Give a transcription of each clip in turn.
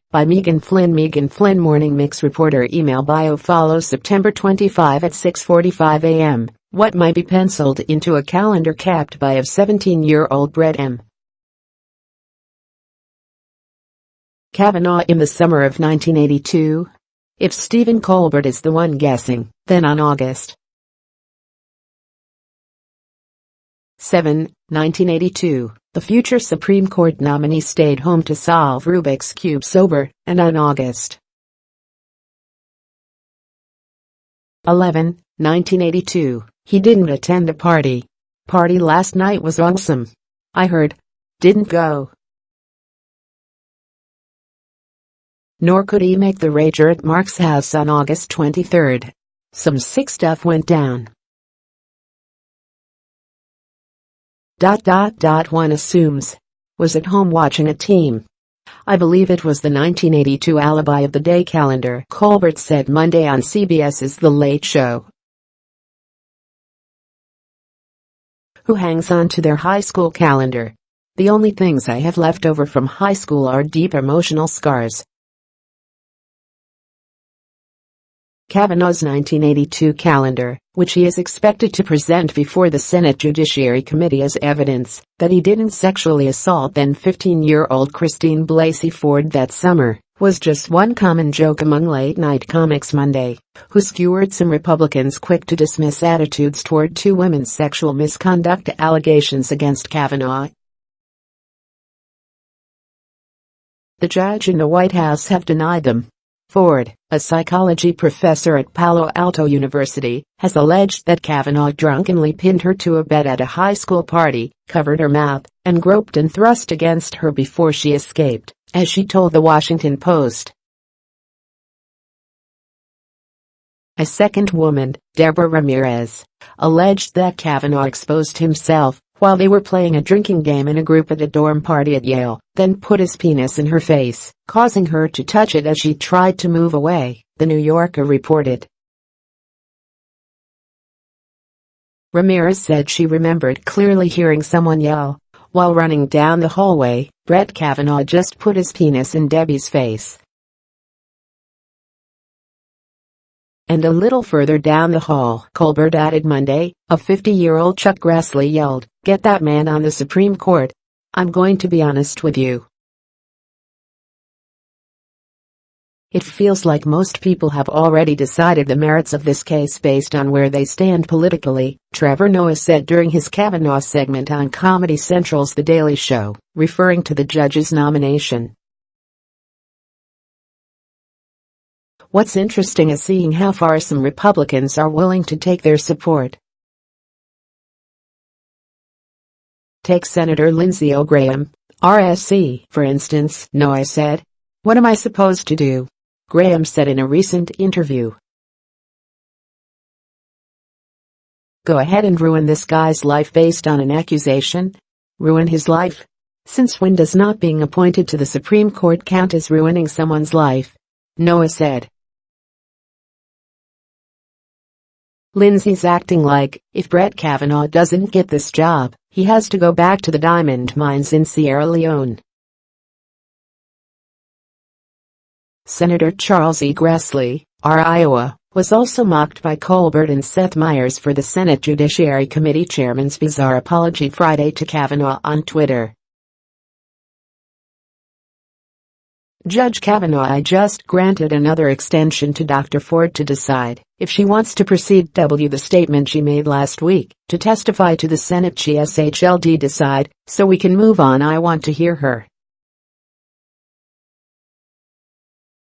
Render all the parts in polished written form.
By Megan Flynn Morning Mix reporter. Email bio follows September 25 at 6:45 a.m. What might be penciled into a calendar capped by of 17-year-old Brett M. Kavanaugh in the summer of 1982? If Stephen Colbert is the one guessing, then on August 7, 1982, the future Supreme Court nominee stayed home to solve Rubik's Cube sober, and on August 11, 1982, he didn't attend a party. Party last night was awesome. I heard. Didn't go. Nor could he make the rager at Mark's house on August 23. Some sick stuff went down. One assumes. Was at home watching a team. I believe it was the 1982 alibi of the day calendar, Colbert said Monday on CBS's The Late Show. Who hangs on to their high school calendar? The only things I have left over from high school are deep emotional scars. Kavanaugh's 1982 calendar, which he is expected to present before the Senate Judiciary Committee as evidence that he didn't sexually assault then 15-year-old Christine Blasey Ford that summer, was just one common joke among late-night comics Monday, who skewered some Republicans quick to dismiss attitudes toward two women's sexual misconduct allegations against Kavanaugh. The judge and the White House have denied them. Ford, a psychology professor at Palo Alto University, has alleged that Kavanaugh drunkenly pinned her to a bed at a high school party, covered her mouth, and groped and thrust against her before she escaped, as she told the Washington Post. A second woman, Deborah Ramirez, alleged that Kavanaugh exposed himself while they were playing a drinking game in a group at a dorm party at Yale, then put his penis in her face, causing her to touch it as she tried to move away, The New Yorker reported. Ramirez said she remembered clearly hearing someone yell, while running down the hallway, "Brett Kavanaugh just put his penis in Debbie's face." And a little further down the hall, Colbert added Monday, a 50-year-old Chuck Grassley yelled, "Get that man on the Supreme Court. I'm going to be honest with you. It feels like most people have already decided the merits of this case based on where they stand politically," Trevor Noah said during his Kavanaugh segment on Comedy Central's The Daily Show, referring to the judge's nomination. What's interesting is seeing how far some Republicans are willing to take their support. Take Senator Lindsey Graham, RSC, for instance, Noah said. "What am I supposed to do?" Graham said in a recent interview. "Go ahead and ruin this guy's life based on an accusation? Ruin his life? Since when does not being appointed to the Supreme Court count as ruining someone's life?" Noah said. "Lindsey's acting like, if Brett Kavanaugh doesn't get this job, he has to go back to the diamond mines in Sierra Leone." Senator Charles E. Grassley, R. Iowa, was also mocked by Colbert and Seth Meyers for the Senate Judiciary Committee chairman's bizarre apology Friday to Kavanaugh on Twitter. Judge Kavanaugh, I just granted another extension to Dr. Ford to decide if she wants to proceed. The statement she made last week to testify to the Senate SHLD decide, so we can move on. I want to hear her.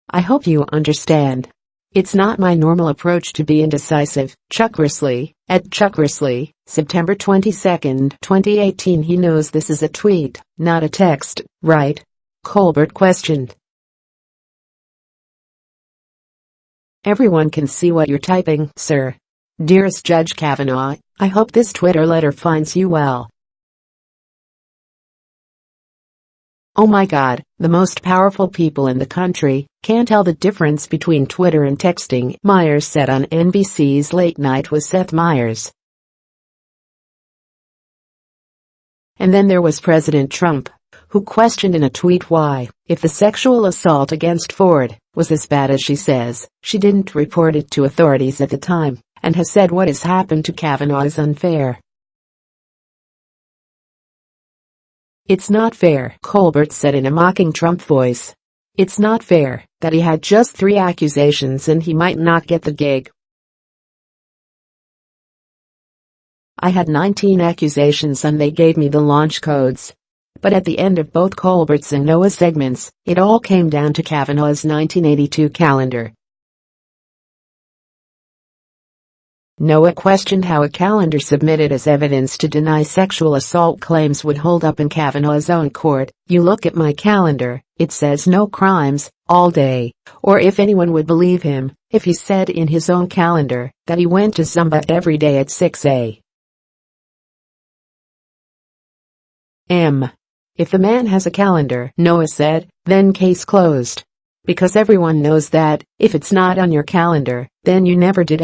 I hope you understand. It's not my normal approach to be indecisive. Chuck Grassley, at Chuck Grassley, September 22, 2018. He knows this is a tweet, not a text, right? Colbert questioned. Everyone can see what you're typing, sir. Dearest Judge Kavanaugh, I hope this Twitter letter finds you well. Oh my God, the most powerful people in the country can't tell the difference between Twitter and texting, Meyers said on NBC's Late Night with Seth Meyers. And then there was President Trump, who questioned in a tweet why, if the sexual assault against Ford was as bad as she says, she didn't report it to authorities at the time, and has said what has happened to Kavanaugh is unfair. It's not fair, Colbert said in a mocking Trump voice. It's not fair that he had just 3 accusations and he might not get the gig. I had 19 accusations and they gave me the launch codes. But at the end of both Colbert's and Noah's segments, it all came down to Kavanaugh's 1982 calendar. Noah questioned how a calendar submitted as evidence to deny sexual assault claims would hold up in Kavanaugh's own court. You look at my calendar, it says no crimes, all day. Or if anyone would believe him, if he said in his own calendar that he went to Zumba every day at 6 a.m. If the man has a calendar, Noah said, then case closed. Because everyone knows that, if it's not on your calendar, then you never did.